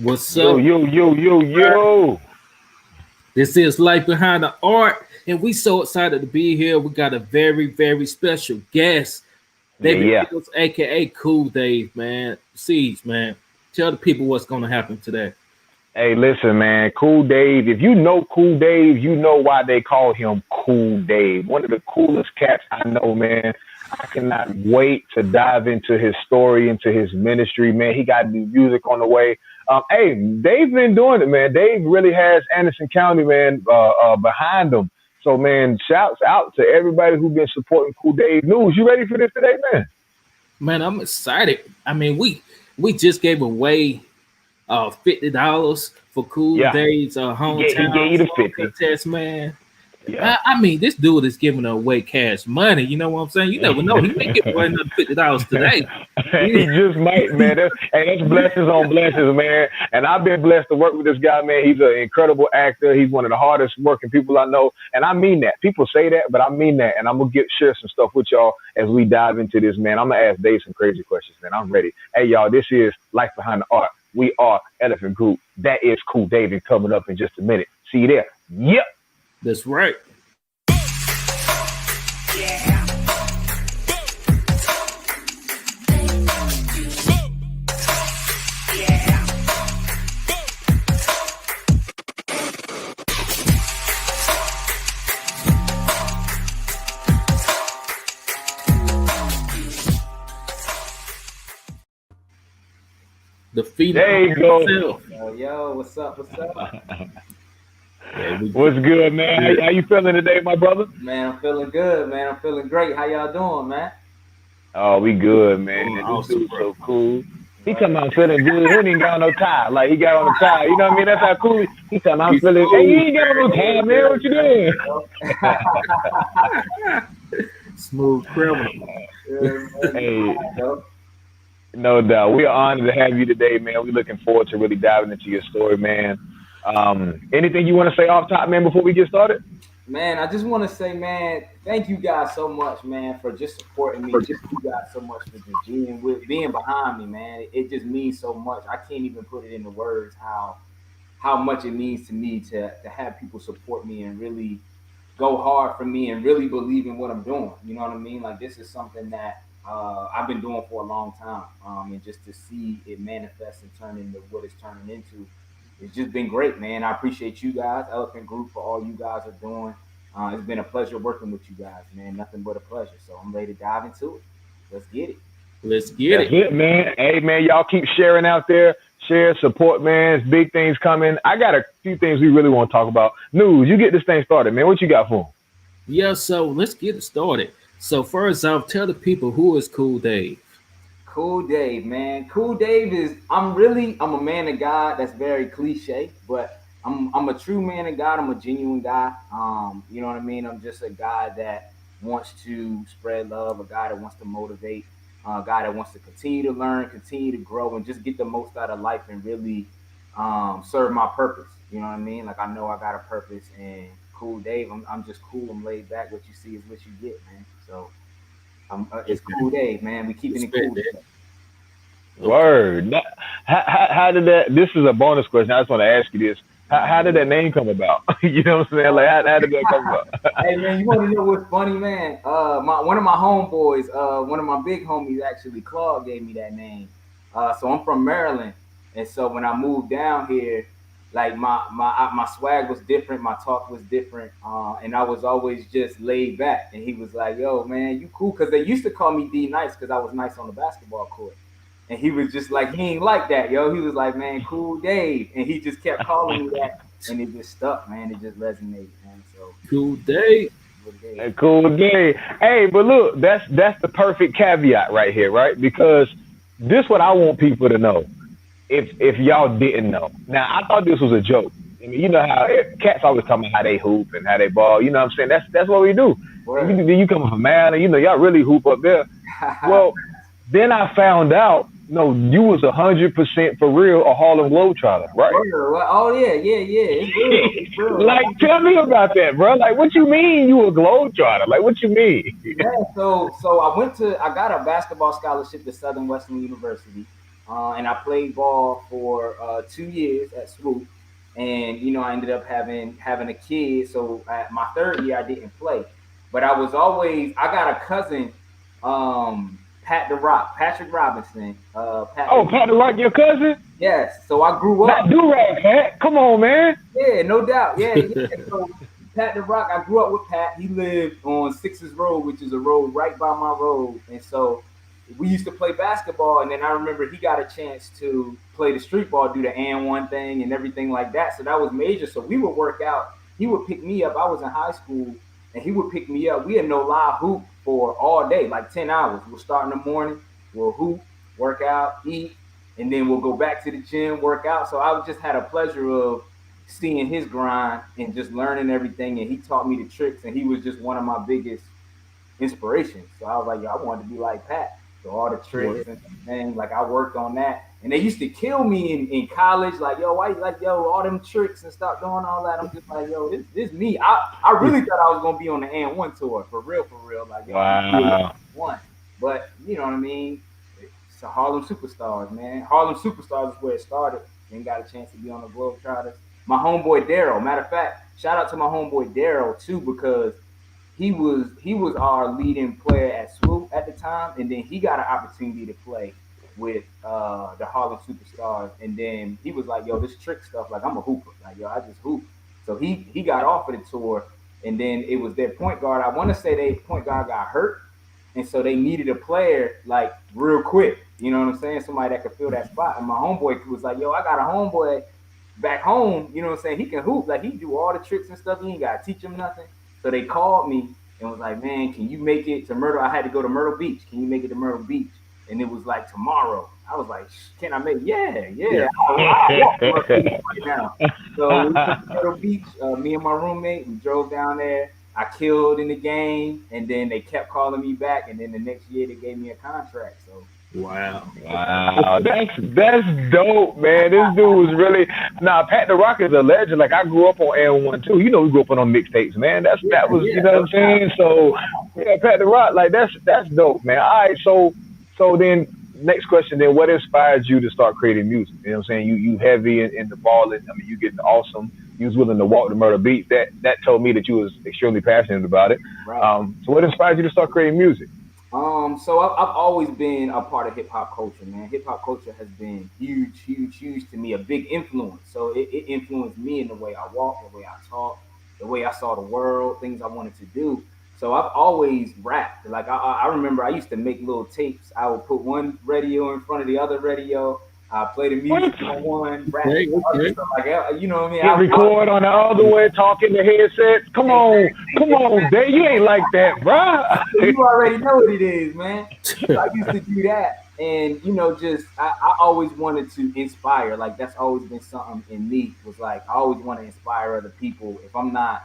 What's Yo, up? yo, yo, yo, yo. This is Life Behind the Art, and we so excited to be here. We got a very, very special guest, Yeah, David yeah. Fields, aka Cool Dave, man. Siege, man. Tell the people what's gonna happen today. Hey, listen, man. Cool Dave. If you know Cool Dave, you know why they call him Cool Dave. One of the coolest cats I know, man. I cannot wait to dive into his story, into his ministry, man. He got new music on the way. Hey, Dave been doing it, man. Dave really has Anderson County, man, behind him. So, man, shouts out to everybody who's been supporting Cool Dave News. You ready for this today, man? Man, I'm excited. I mean, we just gave away $50 for Cool Yeah, Dave's he gave hometown you the song 50. contest, man. Yeah. I mean, this dude is giving away cash money. You know what I'm saying? You never know. He may give away another $50 today. He just might, man. That's blessings on blessings, man. And I've been blessed to work with this guy, man. He's an incredible actor. He's one of the hardest working people I know. And I mean that. People say that, but I mean that. And I'm going to share some stuff with y'all as we dive into this, man. I'm going to ask Dave some crazy questions, man. I'm ready. Hey, y'all, this is Life Behind the Art. We are Elephant Group. That is Cool David coming up in just a minute. See you there. Yep. That's right. The There phenom you go. himself. Yo, what's up? What's up? Yeah, What's good, man? How you feeling today, my brother? Man, I'm feeling good, man. I'm feeling great. How y'all doing, man? Oh, we good, man. doing This awesome, dude's bro. so cool. He talking about feeling good. He ain't even got on no tie. Like he got on a tie. You know what I mean? That's how cool he talking about. I'm He's feeling. Hey, cool. you ain't got on no tie, man. What you doing? Smooth criminal. Hey, no doubt. We are honored to have you today, man. We're looking forward to really diving into your story, man. Anything you want to say off top, man, before we get started? Man, I just want to say, man, thank you guys so much, man, for just supporting me. Just you guys so much for just being behind me, man. It just means so much. I can't even put it into words how much it means to me to have people support me and really go hard for me and really believe in what I'm doing. You know what I mean? Like this is something that I've been doing for a long time, and just to see it manifest and turn into what it's turning into, it's just been great, man. I appreciate you guys, Elephant Group, for all you guys are doing. It's been a pleasure working with you guys, man. Nothing but a pleasure. So I'm ready to dive into it. Let's get it. Let's get That's it. it, man. Hey, man, y'all keep sharing out there. Share, support, man. It's big things coming. I got a few things we really want to talk about. News, you get this thing started, man. What you got for 'em? Yeah, so let's get it started. So first off, tell the people who is Cool Dave. Cool Dave, man. Cool Dave is I'm a man of God. That's very cliche, but I'm a true man of God. I'm a genuine guy. You know what I mean? I'm just a guy that wants to spread love, a guy that wants to motivate, a guy that wants to continue to learn, continue to grow, and just get the most out of life and really serve my purpose. You know what I mean? Like I know I got a purpose, and Cool Dave, I'm just cool. I'm laid back. What you see is what you get, man. So it's Cool Dave, man. We keeping it Respect cool. that. Okay. Word. How did that? This is a bonus question. I just want to ask you this. How did that name come about? You know what I'm saying? Like, how did that come about? Hey man, you want to know what's funny, man? One of my homeboys, one of my big homies, actually, Claude gave me that name. So I'm from Maryland, and so when I moved down here, like my swag was different, my talk was different, and I was always just laid back. And he was like, "Yo, man, you cool?" Because they used to call me D Nice because I was nice on the basketball court. And he was just like, he ain't like that, yo. He was like, man, Cool Dave. And he just kept calling me that. And it just stuck, man. It just resonated, man. So, Cool Dave. A cool day. Hey, but look, that's the perfect caveat right here, right? Because this what I want people to know. If y'all didn't know. Now I thought this was a joke. I mean, you know how cats always talking about how they hoop and how they ball. You know what I'm saying? That's what we do. And you come from Maryland, you know, y'all really hoop up there. Well, then I found out, no, you was 100% for real a Harlem Globetrotter, right? Oh yeah. It's real. It's real. Like, tell me about that, bro. Like, what you mean you a Globetrotter? Like, what you mean? Yeah, so I got a basketball scholarship to Southern Western University. and I played ball for 2 years at Swoop. And I ended up having a kid. So at my third year, I didn't play, but I got a cousin, Pat the Rock, Patrick Robinson. Oh, Pat the Rock, your cousin? Yes. So I grew up. Not do-rag, Pat. Come on, man. Yeah, no doubt. Yeah. So Pat the Rock, I grew up with Pat. He lived on Sixers Road, which is a road right by my road. And so we used to play basketball. And then I remember he got a chance to play the street ball, do the and one thing and everything like that. So that was major. So we would work out. He would pick me up. I was in high school and he would pick me up. We had no live hoop for all day, like 10 hours. We'll start in the morning, we'll hoop, work out, eat, and then we'll go back to the gym, work out. So I just had a pleasure of seeing his grind and just learning everything. And he taught me the tricks, and he was just one of my biggest inspirations. So I was like, yo, I wanted to be like Pat. So all the tricks and like I worked on that. And they used to kill me in college, like, yo, why like, yo, all them tricks and stop doing all that. I'm just like, yo, this me. I really thought I was gonna be on the and one tour for real. Like, yo, Wow. one. But you know what I mean? It's a Harlem Superstars, man. Harlem Superstars is where it started. Then got a chance to be on the Globetrotters. My homeboy Daryl. Matter of fact, shout out to my homeboy Daryl too, because he was our leading player at Swoop at the time, and then he got an opportunity to play with the Harlem Superstars, and then he was like, yo, this trick stuff, like I'm a hooper, like yo, I just hoop. So he got off of the tour, and then it was their point guard. I want to say their point guard got hurt, and so they needed a player like real quick. You know what I'm saying? Somebody that could fill that spot. And my homeboy was like, yo, I got a homeboy back home. You know what I'm saying? He can hoop, like he do all the tricks and stuff. You ain't gotta teach him nothing. So they called me and was like, man, can you make it to Myrtle? I had to go to Myrtle Beach. Can you make it to Myrtle Beach? And it was like tomorrow. I was like, can I make? Yeah. I'll walk to Myrtle Beach right now. So we went to Myrtle Beach. Me and my roommate, we drove down there. I killed in the game, and then they kept calling me back. And then the next year they gave me a contract. So. Wow. That's dope, man. This dude was really Pat the Rock is a legend. Like I grew up on N1 too. You know, we grew up on mixtapes, man. That was you know what I'm saying? So yeah, Pat the Rock, like that's dope, man. All right, so then next question then, what inspired you to start creating music? You know what I'm saying? You heavy in the balling. I mean, you getting awesome. You was willing to walk to Myrtle Beach. That told me that you was extremely passionate about it. Right. So what inspired you to start creating music? So I've always been a part of hip hop culture, man. Hip hop culture has been huge to me, a big influence. So it influenced me in the way I walk, the way I talk, the way I saw the world, things I wanted to do. So I've always rapped. Like I remember I used to make little tapes. I would put one radio in front of the other radio. I play the music on one, rap, other stuff like that. You know what I mean? I record on the other one, talking the headsets. Come on, Dave. You ain't like that, bro. You already know what it is, man. So I used to do that, and just I always wanted to inspire. Like that's always been something in me. Was like I always want to inspire other people. If I'm not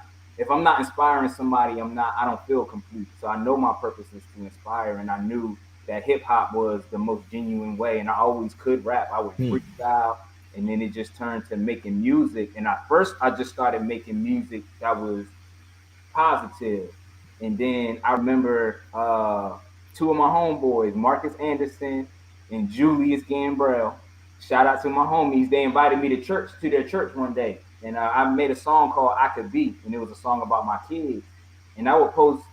inspiring somebody, I don't feel complete. So I know my purpose is to inspire, and I knew that hip hop was the most genuine way, and I always could rap. I would freestyle, and then it just turned to making music. And at first, I just started making music that was positive. And then I remember two of my homeboys, Marcus Anderson and Julius Gambrell. Shout out to my homies. They invited me to their church one day, and I made a song called "I Could Be," and it was a song about my kids. And I would post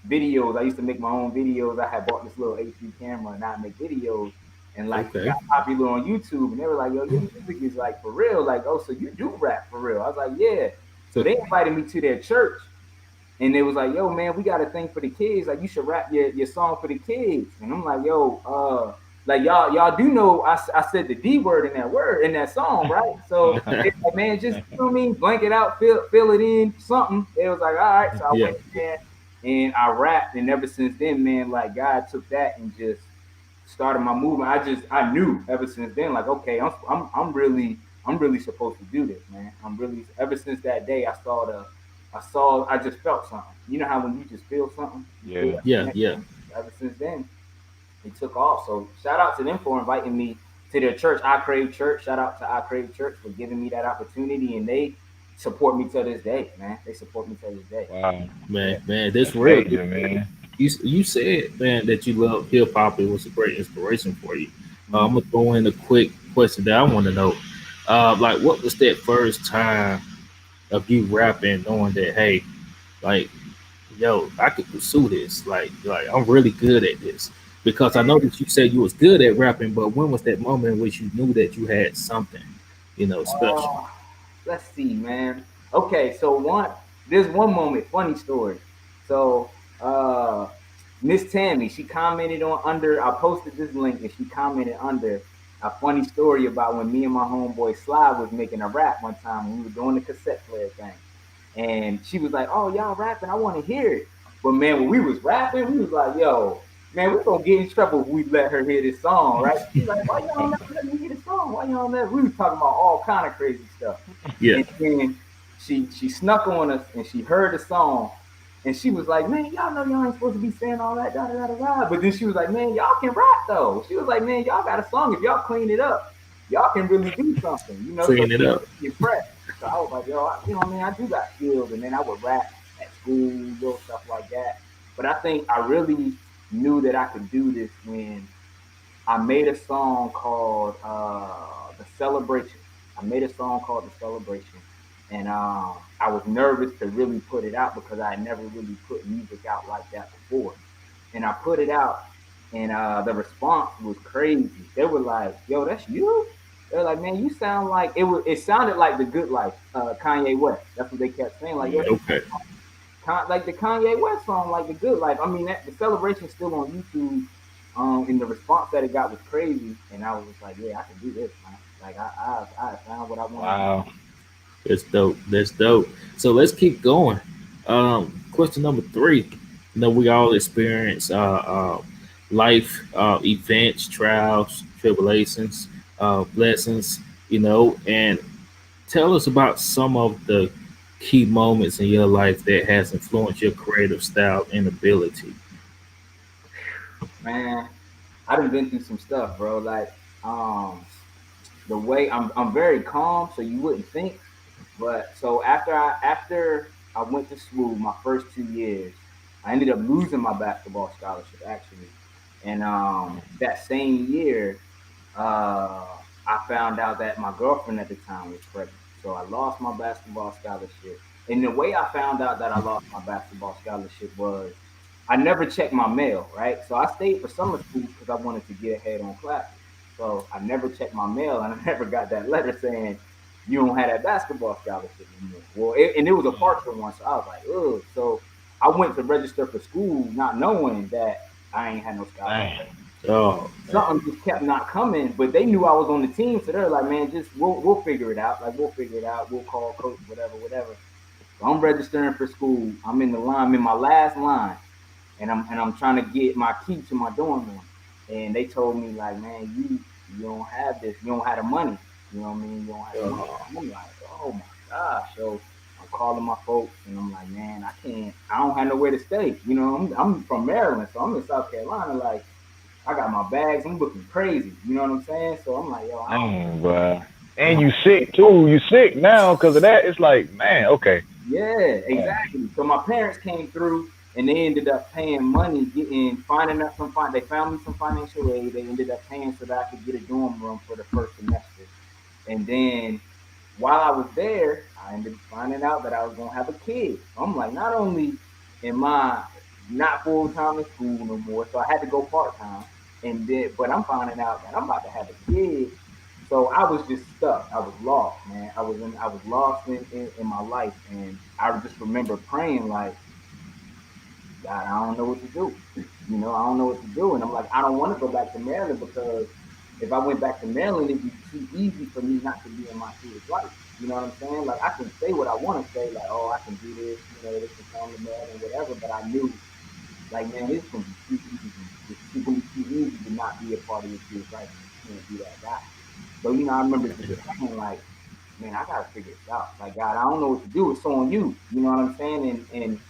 videos. I used to make my own videos. I had bought this little HD camera, and I'd make videos, and it got popular on YouTube. And they were like, "Yo, your music is like for real." Like, "Oh, so you do rap for real?" I was like, "Yeah." So they invited me to their church, and they was like, "Yo, man, we got a thing for the kids. Like, you should rap your song for the kids." And I'm like, "Yo, like y'all do know I said the D word in that song, right?" So like, man, just blank it out, fill it in, something. It was like, all right. So I went there and I rapped, and ever since then, man, like God took that and just started my movement. I knew ever since then, like, okay, I'm really supposed to do this, man. Ever since that day I just felt something. You know how when you just feel something? Yeah. Ever since then, it took off. So shout out to them for inviting me to their church, I Crave Church. Shout out to I Crave Church for giving me that opportunity, and they support me to this day, man. They support me to this day. Wow, man, that's real, man. You said, man, that you love hip hop. It was a great inspiration for you. I'm gonna throw in a quick question that I want to know. Like, what was that first time of you rapping, knowing that, hey, like, yo, I could pursue this. Like I'm really good at this. Because I know that you said you was good at rapping, but when was that moment in which you knew that you had something, special? Oh, let's see, man. Okay, so there's one moment, funny story. So Miss Tammy, she commented on under I posted this link and she commented under a funny story about when me and my homeboy Sly was making a rap one time when we were doing the cassette player thing. And she was like, "Oh, y'all rapping? I want to hear it." But man, when we was rapping, we was like, "Yo, man, we're gonna get in trouble if we let her hear this song, right?" She's like, "Why y'all not letting me hear the song? Why y'all let?" We was talking about all kind of crazy stuff, Yeah. and then she snuck on us and she heard the song, and she was like, "Man, y'all know y'all ain't supposed to be saying all that, da da da da da." But then she was like, "Man, y'all can rap though." She was like, "Man, y'all got a song. If y'all clean it up, y'all can really do something, you know." So Clean it she up. was impressed. So I was like, "Yo, what I mean, I do got skills." And then I would rap at school, little stuff like that. But I think I really knew that I could do this when I made a song called "The Celebration." I made a song called "The Celebration," and I was nervous to really put it out because I had never really put music out like that before. And I put it out, and the response was crazy. They were like, "Yo, that's you." They're like, "Man, you sound like it was." It sounded like the Good Life, Kanye West. That's what they kept saying. Like, "Yo, Mm, okay. like the Kanye West song, like the Good Life." I mean, the celebration's still on YouTube. And the response that it got was crazy, and I was just like, "Yeah, I can do this, man." Like I found what I want to do. Wow. That's dope. That's dope. So let's keep going. Question number three. We all experience life events, trials, tribulations, blessings. And tell us about some of the key moments in your life that has influenced your creative style and ability. Man, I done been through some stuff, bro. Like the way I'm very calm, so you wouldn't think. But so after I went to school my first 2 years, I ended up losing my basketball scholarship actually, and that same year, I found out that my girlfriend at the time was pregnant. So I lost my basketball scholarship. And the way I found out that I lost my basketball scholarship was I never checked my mail, right? So I stayed for summer school because I wanted to get ahead on classes. So I never checked my mail and I never got that letter saying you don't have that basketball scholarship anymore. Well, and it was a partial one. So I was like, ugh. So I went to register for school not knowing that I ain't had no scholarship. Dang. Oh Something man. just kept not coming, but they knew I was on the team, so they're like, "Man, just we'll figure it out. Like we'll figure it out. We'll call coach, whatever, whatever." So I'm registering for school. I'm in the line, I'm in my last line, and I'm trying to get my key to my dorm room. And they told me like, "Man, you don't have this. You don't have the money. You know what I mean? You don't have the money." Oh, I'm like, "Oh my gosh!" So I'm calling my folks, and I'm like, "Man, I can't. I don't have nowhere to stay. You know, I'm from Maryland, so I'm in South Carolina. Like, I got my bags. I'm looking crazy. You know what I'm saying?" So I'm like, "Yo, I don't." Dang, bro. And And you sick too. You sick now because of that. It's like, man, okay. yeah, Yeah. exactly. So my parents came through and they ended up paying money, finding out they found me some financial aid. They ended up paying so that I could get a dorm room for the first semester. And then while I was there, I ended up finding out that I was gonna have a kid. So I'm like, not only am I not full time in school no more, so I had to go part time. And then, but I'm finding out that I'm about to have a kid. So I was just stuck. I was lost, man. I was lost in my life, and I just remember praying like, God, I don't know what to do. You know, I don't know what to do. And I'm like, I don't want to go back to Maryland because if I went back to Maryland, it'd be too easy for me not to be in my kid's life. You know what I'm saying? Like I can say what I want to say, like, oh, I can do this, you know, they can come to Maryland, whatever. But I knew, like, man, it's gonna be too easy. It's gonna be too easy to not be a part of your kid's life, and you can't be that guy. So you know, I remember just praying, like, man, I gotta figure this out. Like, God, I don't know what to do. It's on you. You know what I'm saying? And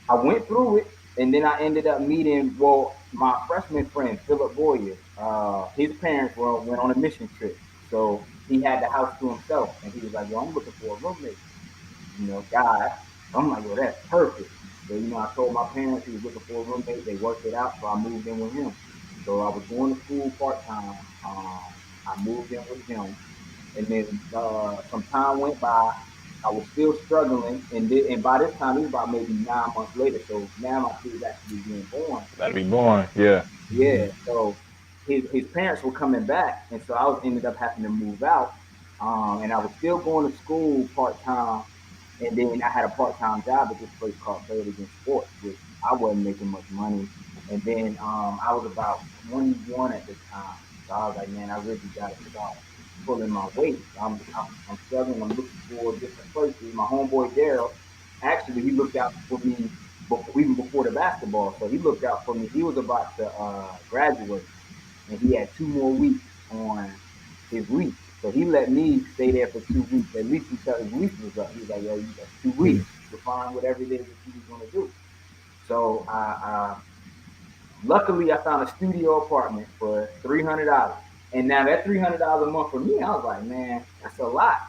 I went through it, and then I ended up meeting my freshman friend Philip Boyer. His parents went on a mission trip, so he had the house to himself, and he was like, "Yo, I'm looking for a roommate." You know, guy. So I'm like, "Yo, that's perfect." So you know, I told my parents he was looking for a roommate. They worked it out, so I moved in with him. So I was going to school part time. I moved in with him, and then some time went by. I was still struggling, and by this time it was about maybe 9 months later. So now my kid's actually being born. That'd be boring. Yeah. Yeah. So his parents were coming back, and so I was ended up having to move out. And I was still going to school part time, and then I had a part time job at this place called Players Against Sports, which I wasn't making much money. And then I was about 21 at this time, so I was like, man, I really got to start pulling my weight. I'm struggling. I'm looking for different places. My homeboy Daryl, actually, he looked out for me even before the basketball. So he looked out for me. He was about to graduate, and he had 2 more weeks on his lease. So he let me stay there for 2 weeks, at least until his lease was up. He was like, yo, you got 2 weeks to find whatever it is that you was going to do. So luckily, I found a studio apartment for $300. And now that $300 a month for me, I was like, man, that's a lot.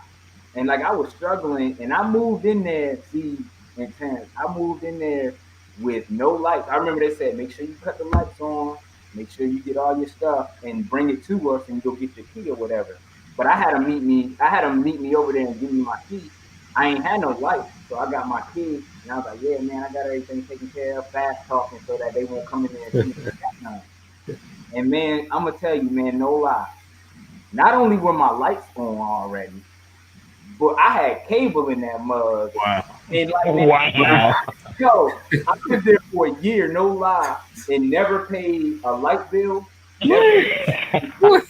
And like I was struggling, and I moved in there, see, and Terrence, I moved in there with no lights. I remember they said, make sure you cut the lights on, make sure you get all your stuff, and bring it to us, and you'll get your key or whatever. But I had them meet me over there and give me my key. I ain't had no lights, so I got my key, and I was like, yeah, man, I got everything taken care of, fast talking, so that they won't come in there and see me that time. And man, I'm gonna tell you, man, no lie. Not only were my lights on already, but I had cable in that mug. Wow. And like, man, Wow. yo, I lived there for a year, no lie, and never paid a light bill. Never.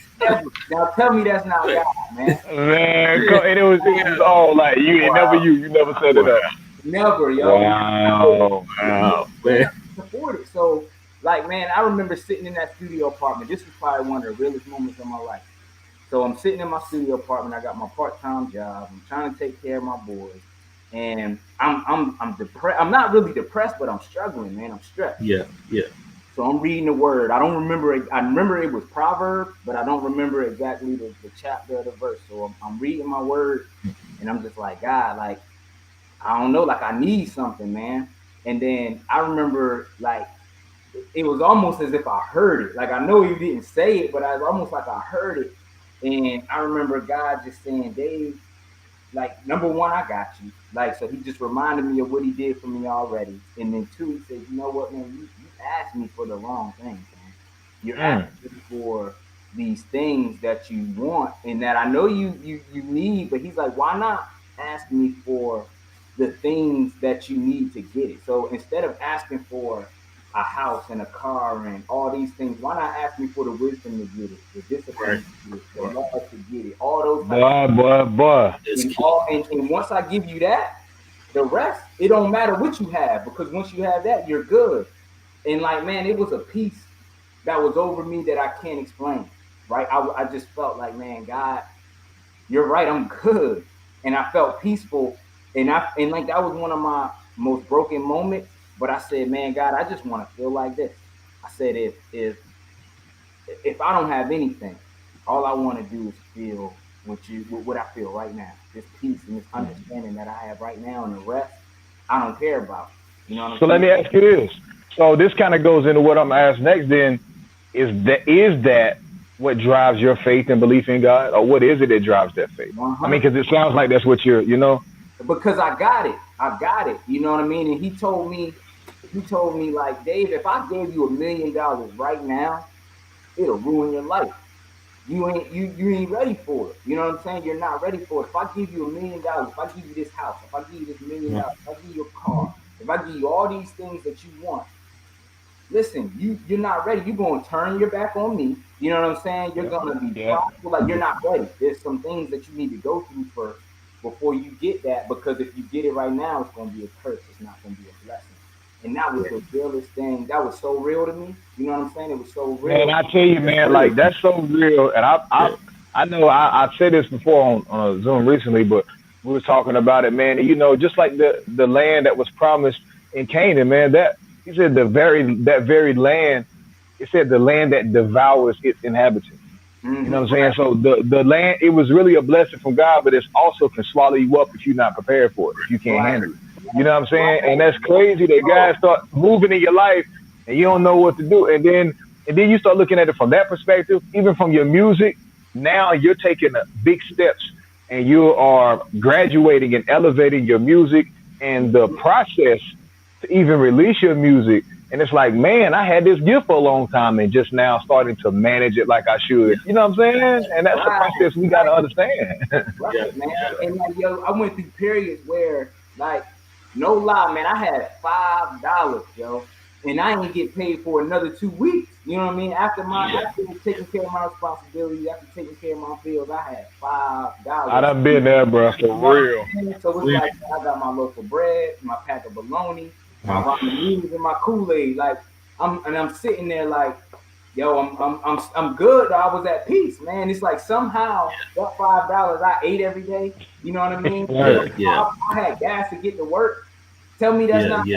Now tell me that's not God, man. Man, and it was all like you ain't you never set it up. Never, yo. Wow. Wow, man. Support it. So, like, man, I remember sitting in that studio apartment. This was probably one of the realest moments of my life. So I'm sitting in my studio apartment. I got my part-time job. I'm trying to take care of my boys, and I'm depressed. I'm not really depressed, but I'm struggling, man. I'm stressed. Yeah. So I'm reading the word. I don't remember it. I remember it was Proverbs, but I don't remember exactly the chapter or the verse. So I'm reading my word, and I'm just like, God, like, I don't know, like I need something, man. And then I remember, like, it was almost as if I heard it. Like, I know you didn't say it, but I was almost like I heard it. And I remember God just saying, Dave, like, number one, I got you. Like, so he just reminded me of what he did for me already. And then two, he said, you know what, man, you asked me for the wrong things, man. You're asking for these things that you want and that I know you need, but he's like, why not ask me for the things that you need to get it? So instead of asking for a house and a car and all these things, why not ask me for the wisdom to get it, the discipline to get it, the love to get it, all those Boy. and once I give you that, the rest, it don't matter what you have, because once you have that, you're good. And like, man, it was a peace that was over me that I can't explain, right? I just felt like, man, God, you're right, I'm good. And I felt peaceful. And like, that was one of my most broken moments. But I said, man, God, I just want to feel like this. I said, if I don't have anything, all I want to do is feel what I feel right now. This peace and this understanding that I have right now, and the rest, I don't care about. You know what I'm So saying? let me ask you this. So this kind of goes into what I'm gonna ask next. Then is that what drives your faith and belief in God, or what is it that drives that faith? 100. I mean, because it sounds like that's what you're. Because I got it. You know what I mean? And he told me like, Dave, if I gave you $1 million right now, it'll ruin your life. You ain't ready for it. You know what I'm saying? You're not ready for it. If I give you $1 million, if I give you this house, if I give you this $1 million, if I give you a car, if I give you all these things that you want, listen, you're not ready. You're going to turn your back on me. You know what I'm saying? You're going to be prideful, like you're not ready. There's some things that you need to go through first before you get that, because if you get it right now, it's going to be a curse. It's not going to be a blessing. And that was the realest thing. That was so real to me. You know what I'm saying? It was so real. Man, I tell you, man, like that's so real. And I know I said this before on a Zoom recently, but we were talking about it, man. And, just like the land that was promised in Canaan, man, that he said that very land, it said the land that devours its inhabitants. You know what I'm saying? So the land, it was really a blessing from God, but it also can swallow you up if you're not prepared for it, if you can't handle it. You know what I'm saying? And that's crazy that guys start moving in your life and you don't know what to do. And then And then you start looking at it from that perspective, even from your music. Now you're taking big steps and you are graduating and elevating your music and the process to even release your music. And it's like, man, I had this gift for a long time and just now starting to manage it like I should. You know what I'm saying? And that's the process we got to understand. Right, man. And like, yo, I went through periods where, like, no lie, man, I had $5, yo, and I didn't get paid for another 2 weeks. You know what I mean? After taking care of my responsibilities, after taking care of my bills, I had $5. I done been there, bro, for real. So it's like I got my loaf of bread, my pack of bologna, my ramen noodles, and my Kool-Aid. Like I'm sitting there like, yo, I'm good. I was at peace, man. It's like somehow that $5 I ate every day. You know what I mean? Yeah. I had gas to get to work. Tell me that's not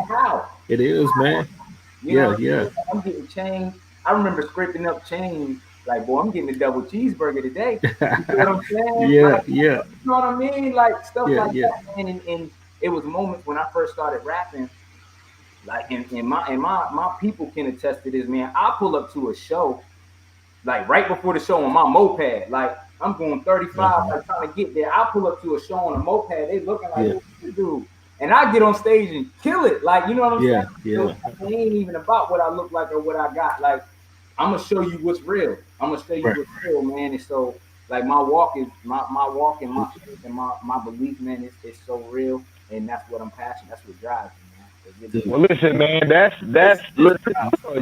how. It is, man. You know, I'm getting change. I remember scraping up change. Like, boy, I'm getting a double cheeseburger today. You know what I'm saying? You know what I mean? Like stuff like that, man. And it was moments when I first started rapping. Like, and my people can attest to this, man. I pull up to a show, like right before the show on my moped. Like I'm going 35, like trying to get there. I pull up to a show on a moped. They looking like, what you do? And I get on stage and kill it. Like, you know what I'm saying? So it ain't even about what I look like or what I got. Like, I'm gonna show you what's real. I'm gonna show you what's real, man. And so, like, my walk and my faith and my belief, man, it's so real, and that's what I'm passionate. That's what drives me, man. Well, listen, man, that's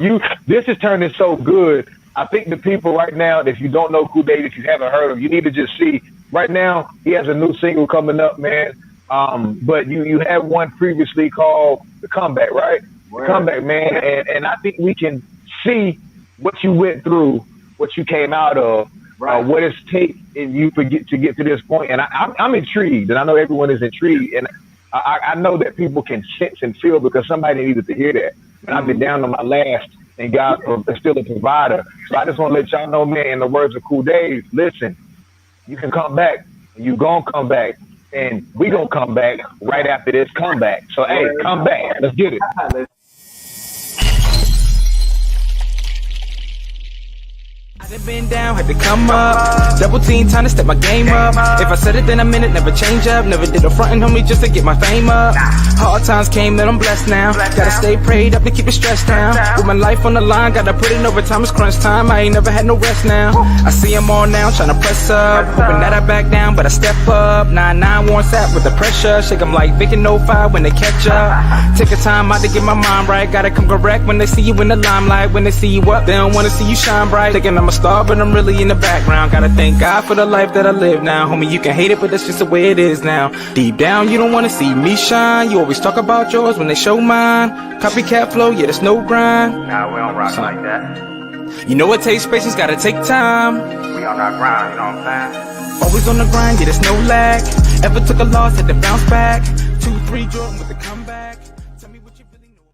you. This is turning so good. I think the people right now, if you don't know Cool Dave, if you haven't heard him, you need to just see. Right now, he has a new single coming up, man. But you had one previously called The Comeback, right? The Comeback, man. And I think we can see what you went through, what you came out of, what it's taken you to get to this point. And I'm intrigued, and I know everyone is intrigued. And I know that people can sense and feel because somebody needed to hear that. And I've been down on my last, and God is still a provider. So I just want to let y'all know, man, in the words of Cool Dave, listen, you can come back, and you gonna come back. And we gonna come back right after this comeback. So hey, come back. Let's get it. I done been down, had to come up. Double team, time to step my game up. If I said it, then I meant it, never change up. Never did a frontin' homie just to get my fame up. Hard times came, that I'm blessed now. Gotta stay prayed up to keep it stressed down. With my life on the line, gotta put in overtime, it's crunch time. I ain't never had no rest now. I see them all now, tryna press up. Hoping that I back down, but I step up. 9-9 one sap with the pressure. Shake them like Vic and 05 when they catch up. Take a time out to get my mind right. Gotta come correct when they see you in the limelight. When they see you up, they don't wanna see you shine bright. Thinking I'm a star, but I'm really in the background. Gotta thank God for the life that I live now. Homie, you can hate it, but that's just the way it is now. Deep down, you don't wanna see me shine. You always talk about yours when they show mine. Copycat flow, yeah, there's no grind. Nah, we don't rock like that. You know it takes patience, gotta take time. We on our grind, you know what I'm saying? Always on the grind, yeah, there's no lag. Ever took a loss, had to bounce back. 2-3 Jordan with the comeback. Tell me what you really know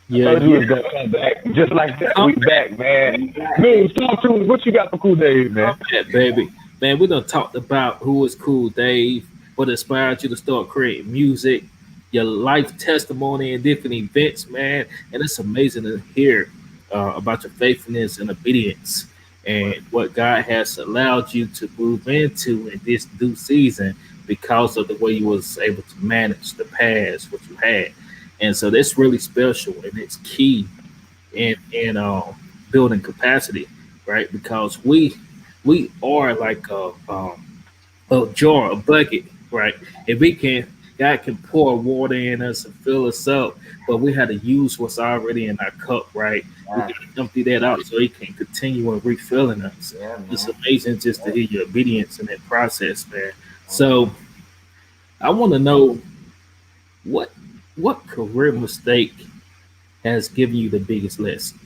about. You was gonna come back just like that. We back, man. Man, talk to us. What you got for Cool Dave, man? Yeah, baby. Man, we done talked about who is Cool Dave, what inspired you to start creating music, your life testimony and different events, man. And it's amazing to hear about your faithfulness and obedience and what God has allowed you to move into in this new season because of the way you was able to manage the past, what you had. And so that's really special, and it's key in building capacity, right? Because we are like a jar, a bucket, right? If we can, God can pour water in us and fill us up, but we had to use what's already in our cup, right? We got to empty that out so He can continue and refilling us. It's amazing just to hear your obedience in that process, man. So I want to know what career mistake has given you the biggest lesson?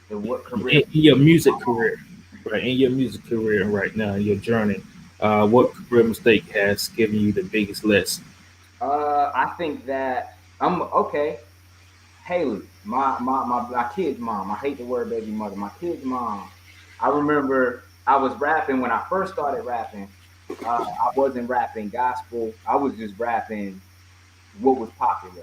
And what career? In your music career, right? In your music career right now, in your journey, what career mistake has given you the biggest lesson? I think that I'm okay. Haley, my kid's mom. I hate the word baby mother. My kid's mom. I remember I was rapping when I first started rapping. I wasn't rapping gospel. I was just rapping what was popular.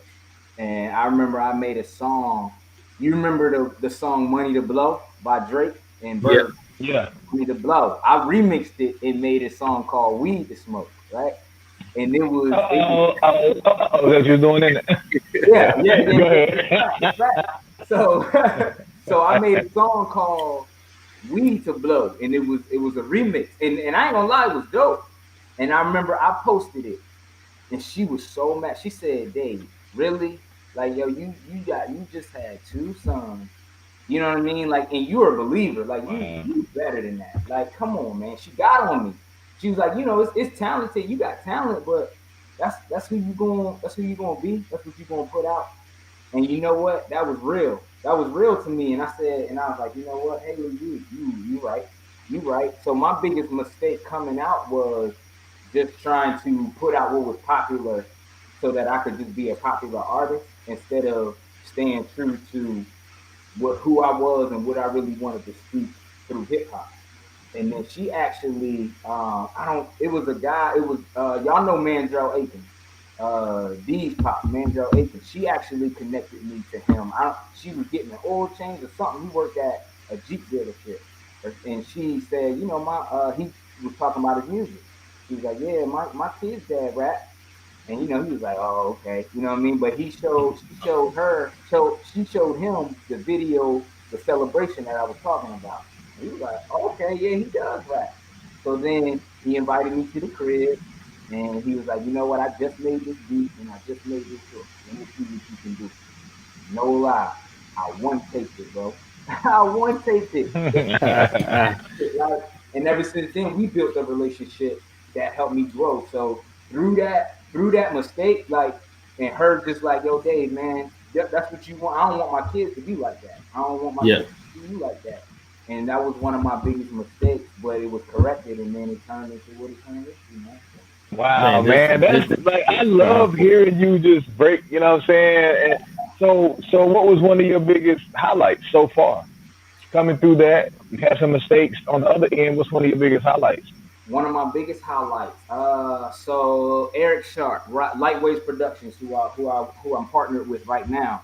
And I remember I made a song You remember the song "Money to Blow" by Drake and Yeah. Bird? Yeah. Money to Blow. I remixed it and made a song called "Weed to Smoke," right? And it was That you're doing in it. yeah, yeah, yeah, Go yeah. ahead. It's right. So so I made a song called "Weed to Blow," and it was a remix, and I ain't gonna lie, it was dope. And I remember I posted it, and she was so mad. She said, "Dave, really? Like, yo, you just had two sons. You know what I mean? Like, and you're a believer. Like, Wow. you better than that. Like, come on, man." She got on me. She was like, it's talented. You got talent, but that's who you gonna be. That's what you gonna put out. And you know what? That was real. That was real to me. And I said, and I was like, you know what, Haley, you right, you right. So my biggest mistake coming out was just trying to put out what was popular, so that I could just be a popular artist instead of staying true to who I was and what I really wanted to speak through hip hop. And then she actually, I don't. It was a guy. It was y'all know Mandrell Aiken, D's Pop, Mandrell Aiken. She actually connected me to him. She was getting an oil change or something. He worked at a Jeep dealership, and she said, he was talking about his music. He was like, yeah, my kid's dad rap. And he was like, "Oh, okay," you know what I mean. But she showed him the video, the celebration that I was talking about. And he was like, oh, "Okay, yeah, he does rap." So then he invited me to the crib, and he was like, "You know what? I just made this beat, and I just made this hook. Let me see what you can do." No lie, I one taped it, bro. I one taped it. Like, and ever since then, we built a relationship that helped me grow. So through that mistake, like, and her just like, "Yo, Dave, man, that's what you want. I don't want my kids to be like that. I don't want my Yeah. kids to be like that." And that was one of my biggest mistakes, but it was corrected, and then it turned into what it turned into. Wow, Man, man, that's like I love uh, hearing you just break. You know what I'm saying? And so what was one of your biggest highlights so far? Coming through that, you had some mistakes on the other end. What's one of your biggest highlights? One of my biggest highlights. So Eric Sharp, Lightweights Productions, who I'm partnered with right now.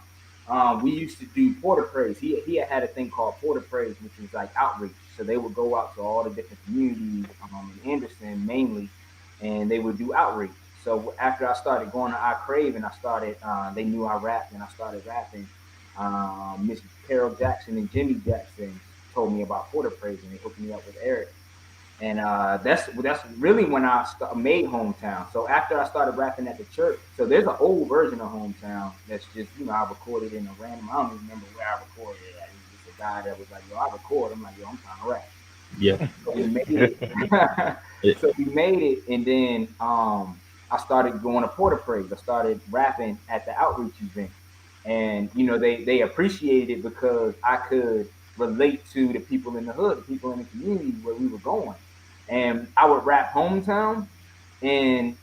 We used to do Porter Praise. He had a thing called Porter Praise, which was like outreach. So they would go out to all the different communities, in Anderson mainly, and they would do outreach. So after I started going to I Crave and I started, they knew I rapped and I started rapping. Miss Carol Jackson and Jimmy Jackson told me about Porter Praise, and they hooked me up with Eric. And that's really when I made Hometown. So after I started rapping at the church, so there's an old version of Hometown that's just, I recorded in a random. I don't even remember where I recorded it at. It was just a guy that was like, "Yo, I record." I'm like, "Yo, I'm trying to rap." yeah. So we made it. So we made it, and then I started going to Porter Praise. I started rapping at the outreach event, and they appreciated it because I could relate to the people in the hood, the people in the community where we were going, and I would rap Hometown, and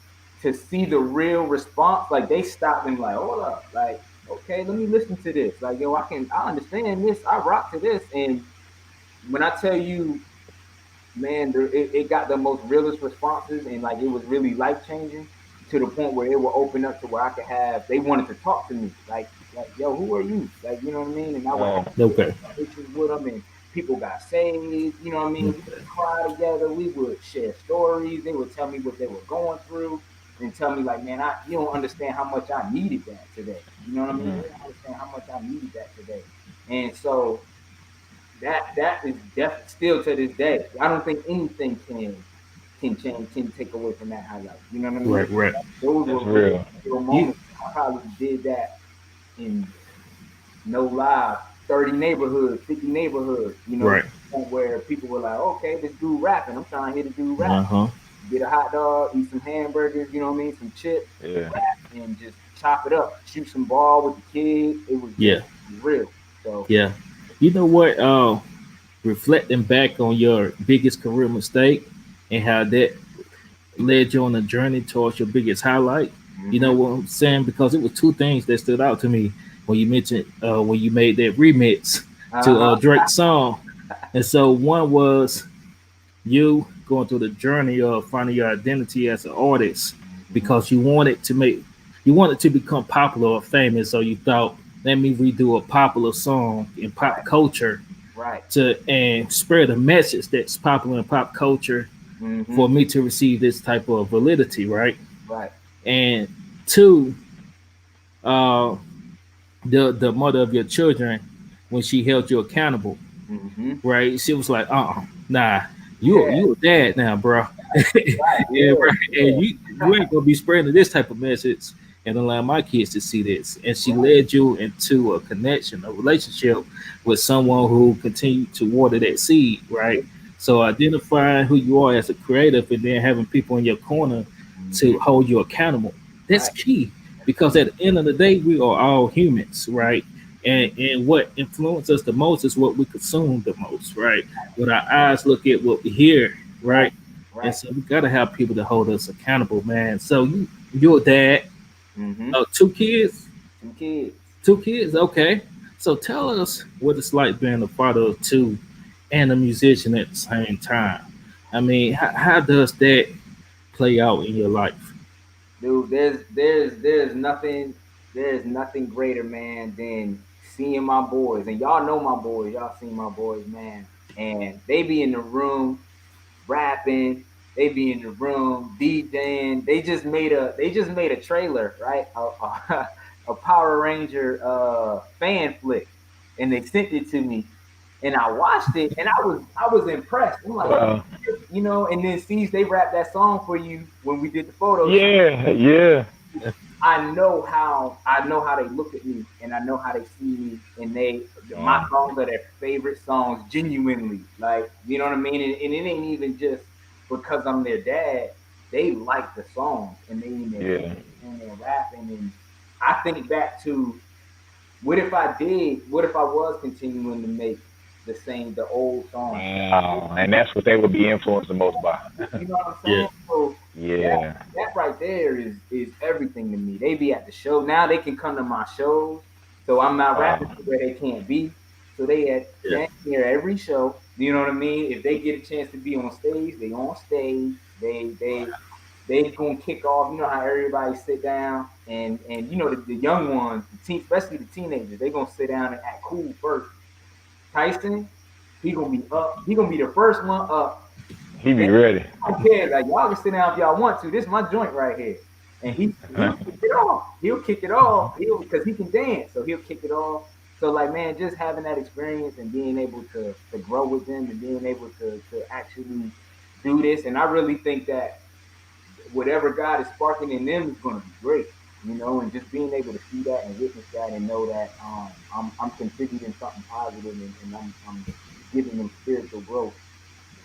to see the real response, like they stopped and like, "Hold up, like, okay, let me listen to this. Like, yo, I understand this. I rock to this." And when I tell you, man, it got the most realest responses, and like it was really life changing to the point where it will open up to where I could have. They wanted to talk to me, like, "Yo, who are you?" Like, you know what I mean? And I would Wow. have Okay. conversations with them, and people got saved. You know what I mean? We would cry together. We would share stories. They would tell me what they were going through, and tell me like, "Man, you don't understand how much I needed that today." You know what I mean? You don't understand how much I needed that today, and so that is definitely still to this day. I don't think anything can change, can take away from that highlight. You know what I mean? Right, right. Those That's were real, real. real You moments. I probably did that in no lie, 30 neighborhoods, 50 neighborhoods. right. Where people were like, "Okay, this dude rapping. I'm trying to hear the dude rap. Uh-huh. Get a hot dog, eat some hamburgers. You know what I mean? Some chips, Yeah. rap, and just chop it up. Shoot some ball with the kids. It was Yeah, real. So yeah. You know what? Reflecting back on your biggest career mistake and how that led you on a journey towards your biggest highlight. You know mhm. what I'm saying? Because it was two things that stood out to me when you mentioned when you made that remix to Uh-huh. Drake's song. And so one was you going through the journey of finding your identity as an artist Mhm. because you wanted to become popular or famous. So you thought let me redo a popular song in pop Right. culture Right. to and spread a message that's popular in pop culture Mm-hmm. for me to receive this type of validity, right? Right. And two, uh, the mother of your children, when she held you accountable, Mm-hmm. right? She was like, nah, Yeah. you a dad now, bro. Right. And, Yeah. right, and Yeah. you ain't gonna be spreading this type of message and allow my kids to see this. And she Right. led you into a connection, a relationship with someone who continued to water that seed, right? So identifying who you are as a creative and then having people in your corner Mm-hmm. to hold you accountable. That's Right. key because at the end of the day, we are all humans, right? Mhm. And what influences us the most is what we consume the most, right? What our eyes look at, what we hear, Right. right? And Right. so we gotta have people to hold us accountable, man. So you're a dad, Mm-hmm. two kids, Two kids. okay. So tell us what it's like being a father of two and a musician at the same time. I mean, how does that play out in your life? Dude, there's nothing greater, man, than seeing my boys. And y'all know my boys. Y'all seen my boys, man. And they be in the room rapping. They be in the room DJing. They just made a trailer, right? A Power Ranger fan flick, and they sent it to me, and I watched it, and I was impressed. I'm like, Wow. and then sees they rapped that song for you when we did the photo shoot. Yeah, yeah. I know how they look at me, and I know how they see me, and my Wow. songs are their favorite songs, genuinely. Like, you know what I mean? And it ain't even just because I'm their dad. They like the songs, and they in there Yeah. dancing and they're rapping. And I think back to what if I was continuing to make the old songs. Wow. And that's what they would be influenced the most by. You know what I'm Yeah, saying? So that Yeah. that right there is everything to me. They be at the show now. They can come to my shows, so I'm not rapping Wow. to where they can't be. So they at yeah, dang near every show. You know what I mean? If they get a chance to be on stage, they on stage. They gonna kick off. You know how everybody sit down and the young ones, especially the teenagers, they gonna sit down and act cool first. Tyson, he gonna be up. He gonna be the first one up. He be And ready. I don't care. Like, y'all can sit down if y'all want to. This is my joint right here. And he'll kick it off. He'll kick it off. Because he can dance, so he'll kick it off. So like, man, just having that experience and being able to grow with them and being able to actually do this. And I really think that whatever God is sparking in them is gonna be great. And just being able to see that and witness that and know that I'm contributing something positive, and I'm giving them spiritual growth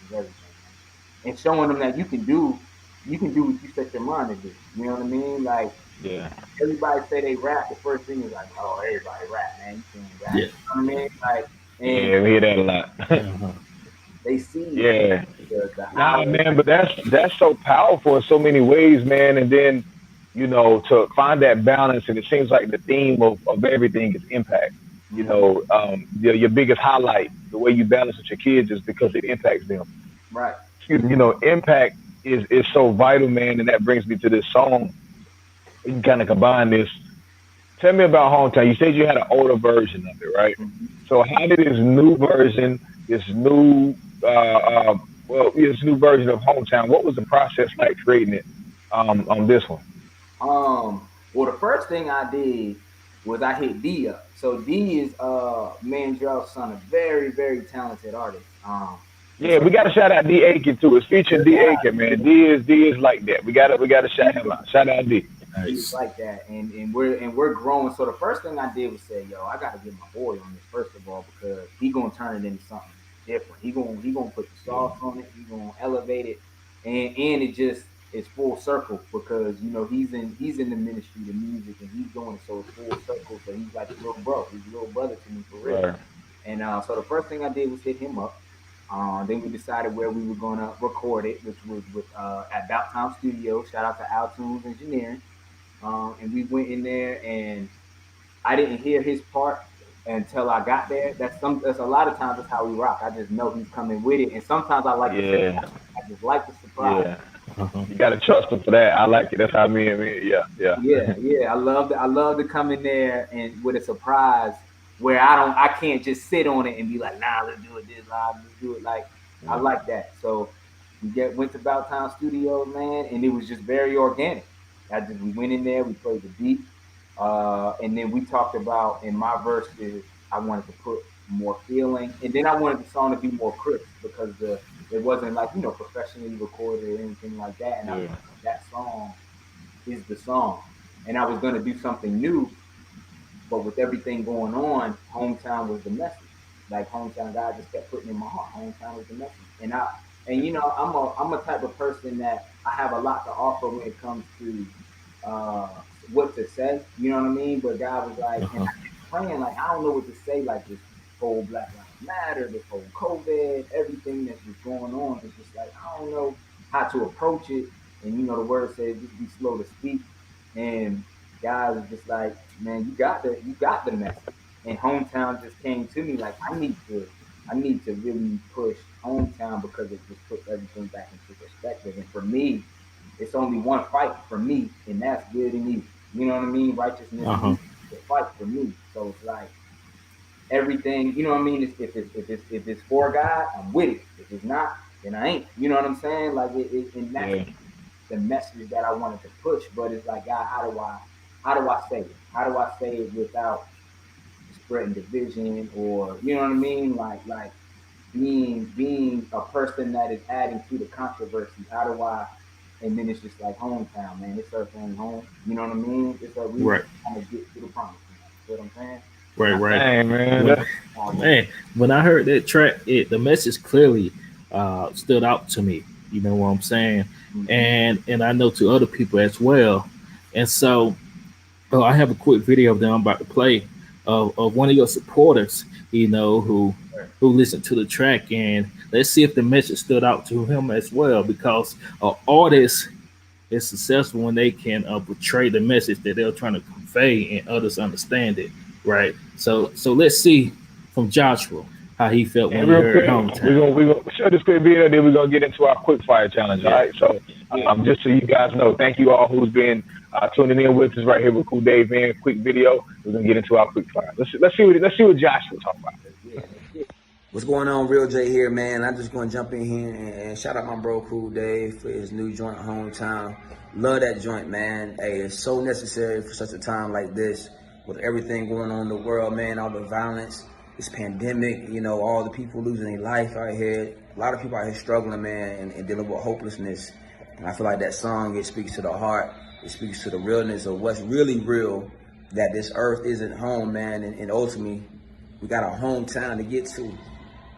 is everything, man. And showing them that you can do what you set your mind to do. You know what I mean? Like, Yeah. everybody say they rap, the first thing is like, oh, everybody rap, man. You can't rap. yeah. You know what I mean? Like, and Yeah, we hear that a lot. Uh-huh. they see Yeah. the Nah, how. man, but that's so powerful in so many ways, man. And then, to find that balance, and it seems like the theme of everything is impact. Mhm. Your biggest highlight, the way you balance with your kids, is because it impacts them. Right. Excuse me, impact is so vital, man. And that brings me to this song. You can kind of combine this. Tell me about Hometown. You said you had an older version of it, right? Mhm. So how did this new version, this new, this new version of Hometown, what was the process like creating it on this one? Well, the first thing I did was I hit D up. So D is Mandrell's son, a very, very talented artist. And Yeah, so we got to shout out D Aiken too. It's featuring D Aiken, man. D is like that. We got to shout him out. Shout out D. he's Nice. like that, and we're growing. So the first thing I did was say, yo, I got to get my boy on this first of all, because he gonna turn it into something different. He gonna put the sauce on it. He gonna elevate it, and it just it's full circle, because he's in the ministry, the music, and he's doing it, so it's full circle. So he's like a little bro. He's a little brother to me, for real. Right. And so the first thing I did was hit him up. Then we decided where we were gonna record it, which was with at About Time Studio. Shout out to Altunes Engineering. And we went in there, and I didn't hear his part until I got there. That's a lot of times that's how we rock. I just know he's coming with it, and sometimes I like to say Yeah. I just like the surprise. Yeah. Uh-huh. You gotta trust them for that. I like it. That's how Yeah. I love to come in there and with a surprise where I can't just sit on it and be like, nah, let's do it this live, let's do it like I like that. So went to About Time Studios, man, and it was just very organic. We went in there, we played the beat, and then we talked about in my verses, I wanted to put more feeling, and then I wanted the song to be more crisp because it wasn't like professionally recorded or anything like that. And I was like, that song is the song, and I was gonna do something new, but with everything going on, Hometown was the message. Like Hometown, God just kept putting in my heart. Hometown was the message, and I'm a type of person that I have a lot to offer when it comes to what to say. You know what I mean? But God was like, and I kept praying, like I don't know what to say, like this whole Black Lives Matter, this whole COVID, everything that was going on. It's just like I don't know how to approach it. And the word says just be slow to speak. And God was just like, man, you got the message. And Hometown just came to me like I need to really push Hometown because it just puts everything back into perspective. And for me, it's only one fight for me, and that's good and evil. You know what I mean? Righteousness is the fight for me. So it's like everything, you know what I mean? If it's for God, I'm with it. If it's not, then I ain't. You know what I'm saying? Like and that's the message that I wanted to push. But it's like, God, how do I say it? How do I say it without spreading division or you know what I mean? Like being a person that is adding to the controversy. How do I? And then it's just like Hometown, man. It's our family home. You know what I mean? It's like we trying to get to the promise. You know what I'm saying? Right. Hey, man. Man, when I heard that track, the message clearly stood out to me. You know what I'm saying? Mm-hmm. And I know to other people as well. And so I have a quick video that I'm about to play of one of your supporters, who listened to the track, and let's see if the message stood out to him as well, because artists is successful when they can portray the message that they're trying to convey and others understand it, right? So let's see from Joshua how he felt when he heard Hometown. We're gonna show this quick video, then we're gonna get into our quick fire challenge. All right. So just so you guys know, thank you all who's been tuning in with us right here with Cool Dave in quick video. We're gonna get into our quick fire. Let's see what Joshua talking about. What's going on, Real J here, man? I'm just gonna jump in here and shout out my bro Cool Dave for his new joint, Hometown. Love that joint, man. Hey, it's so necessary for such a time like this, with everything going on in the world, man. All the violence, this pandemic, all the people losing their life out here. A lot of people out here struggling, man, and dealing with hopelessness. And I feel like that song, it speaks to the heart. It speaks to the realness of what's really real, that this earth isn't home, man. And ultimately, we got a hometown to get to.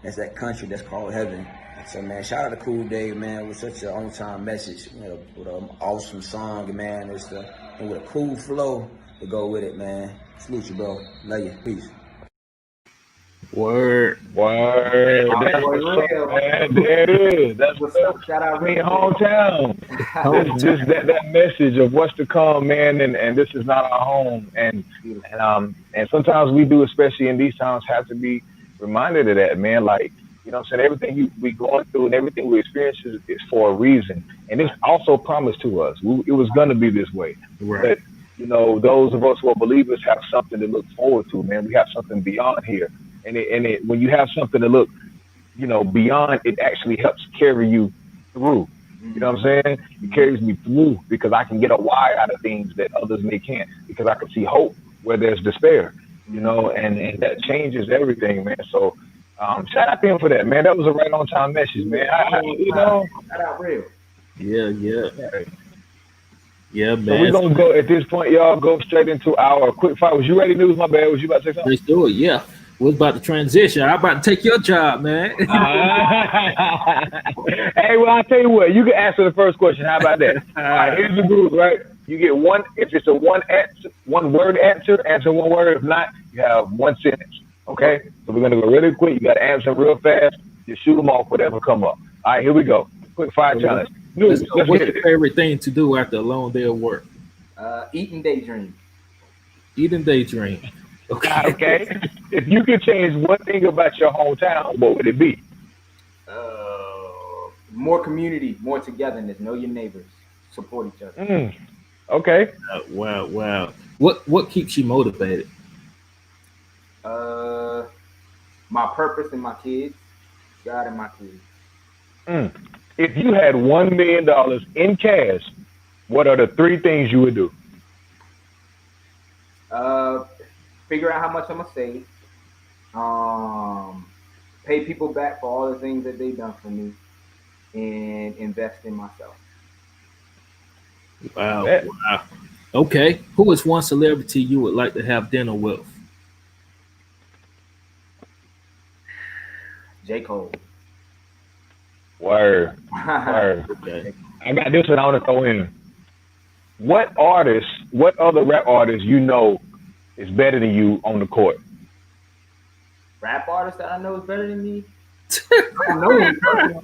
That's that country that's called heaven. So, man, shout out to Cool Dave, man, with such an on-time message, with an awesome song, man. And with a cool flow to go with it, man. Salute you, bro. Love you. Peace. Word. That's what's up, man. There it is. That's what's up. Shout out, Hometown. Just that message of what's to come, man. And this is not our home. And sometimes we do, especially in these times, have to be reminded of that, man. Like, I'm saying, everything we going through and everything we experience is for a reason. And it's also promised to us. It was going to be this way. Right. But, those of us who are believers have something to look forward to, man. We have something beyond here. And when you have something to look, beyond, it actually helps carry you through. You know what I'm saying? It carries me through because I can get a why out of things that others may can't, because I can see hope where there's despair, and that changes everything, man. So shout out to him for that, man. That was a right on time message, man. Shout out Real. Yeah, man. So we're going to go, at this point, y'all, go straight into our quick fire. Was you ready, News? My bad. Was you about to say something? Let's do it, yeah. We're about to transition. I'm about to take your job, man. Hey, well, I'll tell you what. You can answer the first question. How about that? All right, here's the rules, right? You get one. If it's a one word answer one word. If not, you have one sentence. Okay? So we're going to go really quick. You got to answer real fast. Just shoot them off, whatever come up. All right, here we go. Quick fire challenge. What's your favorite thing to do after a long day of work? Eat and daydream. Eat and daydream. Okay. If you could change one thing about your hometown, what would it be? more community, more togetherness. Know your neighbors, support each other. Okay. Wow. What keeps you motivated? My purpose and my kids, God and my kids. If you had $1 million in cash, what are the 3 things you would do? Figure out how much I'm gonna save. Pay people back for all the things that they've done for me, and invest in myself. Wow. Okay. Who is one celebrity you would like to have dinner with? J. Cole. Word. Okay. I got this one I want to throw in. What other rap artists you know is better than you on the court? Rap artist that I know is better than me. I don't know him personally.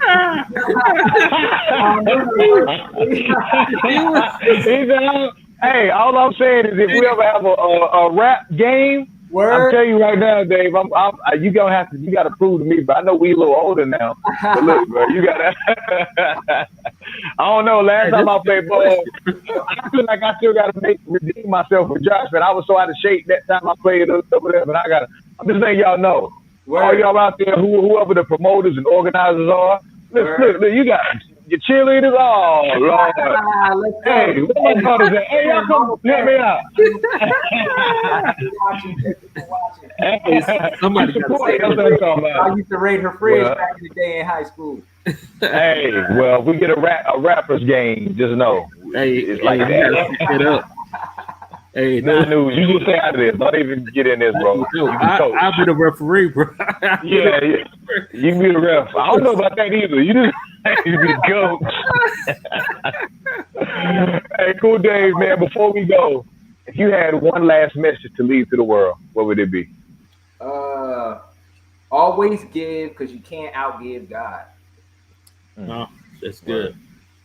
Hey, all I'm saying is if we ever have a rap game, I'm telling you right now, Dave, you gotta prove to me, but I know we a little older now. But look, bro, you gotta. I don't know. Last time I played ball, I feel like I still gotta redeem myself with Josh, but I was so out of shape that time I played over there. But I'm just letting y'all know. All y'all out there, whoever the promoters and organizers are, look, you got your cheerleaders. Oh, Lord. Hey, what my brothers at? Hey, y'all come help me out. Hey, Somebody support. That's what I'm talking about. I used to raid her fridge back in the day in high school. Hey, well, we get a rappers game. Just know, it's like that. Get up. Hey, no news. You just stay out of this. Don't even get in this, bro. I'll be the referee, bro. Yeah. You can be the ref. I don't know about that either. You just be the coach. Hey, Cool Dave, man. Before we go, if you had one last message to leave to the world, what would it be? Always give, because you can't outgive God. No, that's good.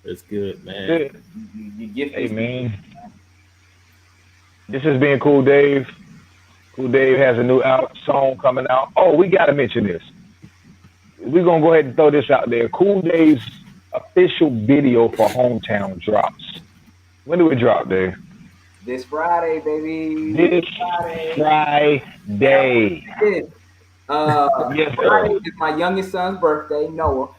That's good, man. You give. Hey, man. This has been Cool Dave. Cool Dave has a new song coming out. Oh, we got to mention this. We're going to go ahead and throw this out there. Cool Dave's official video for Hometown drops. When do it drop, Dave? This Friday, baby. This Friday. Yes, Friday sir. is my youngest son's birthday, Noah.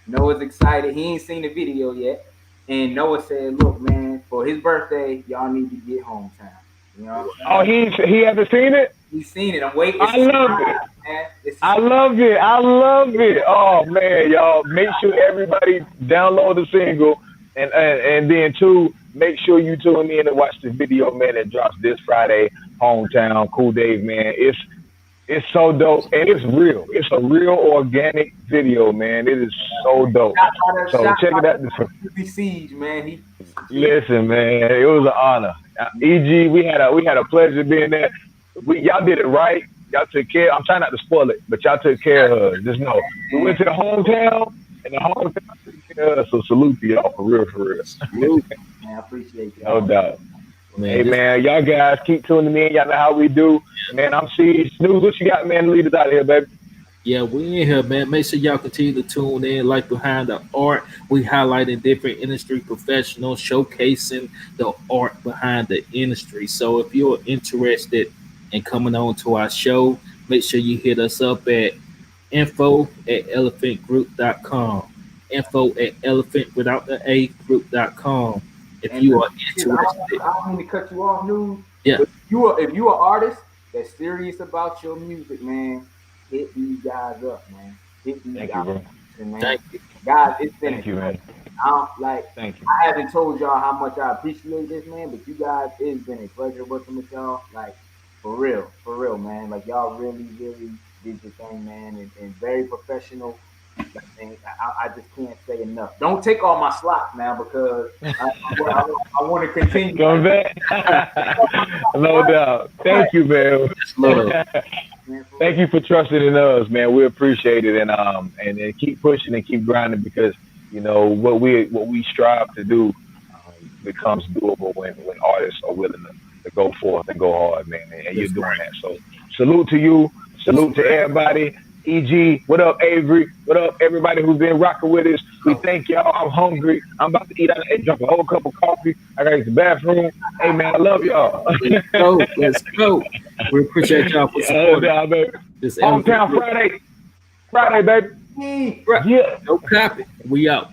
Noah's excited. He ain't seen the video yet. And Noah said, look, man, for his birthday, y'all need to get Hometown. You know what I'm saying? Oh, he hasn't seen it? He's seen it. I'm waiting. I love it. I love it. Oh, man, y'all. Make sure everybody download the single. And then, too, make sure you tune in and watch the video, man, that drops this Friday, Hometown. Cool Dave, man. It's so dope, and it's real. It's a real organic video, man. It is so dope. So check it out. Siege, man. Listen, man, it was an honor. EG, we had a pleasure being there. Y'all did it right. Y'all took care. I'm trying not to spoil it, but y'all took care of us. Just know we went to the hometown, and the hometown took care of us. So salute to y'all for real. Salute, man. I appreciate y'all. No doubt. Man, hey, man, y'all guys keep tuning in. Y'all know how we do. Man, I'm Siege. Snooze, what you got, man, to lead us out of here, baby? Yeah, we in here, man. Make sure y'all continue to tune in. Like Behind the Art, we highlighting different industry professionals, showcasing the art behind the industry. So if you're interested in coming on to our show, make sure you hit us up at info@elephantgroup.com. Info@elephant without the A group.com. If you are interested. I don't mean to cut you off, News. Yeah. If you are an artist that's serious about your music, man, hit these guys up, man. Hit these Thank guys you, up, man. Thank you. Guys, it's been Thank you, man. Thank you. I haven't told y'all how much I appreciate this, man, but you guys, it's been a pleasure working with y'all. Like, for real, man. Like, y'all really did your thing, man, and very professional. I just can't say enough. Don't take all my slots now, because I want to continue. Come back. No doubt. Thank you, man. Thank you for trusting in us, man. We appreciate it, and keep pushing and keep grinding, because you know what we strive to do becomes doable when artists are willing to go forth and go hard, man. And you're doing that. So salute to you. Salute to everybody. EG, what up, Avery? What up, everybody who's been rocking with us? We thank y'all. I'm hungry. I'm about to eat out and drink a whole cup of coffee. I gotta use the bathroom. Hey man, I love y'all. Let's go. Let's go. We appreciate y'all for supporting baby. this Hometown Friday, baby. Hey. Right. Yeah. No copy. We out.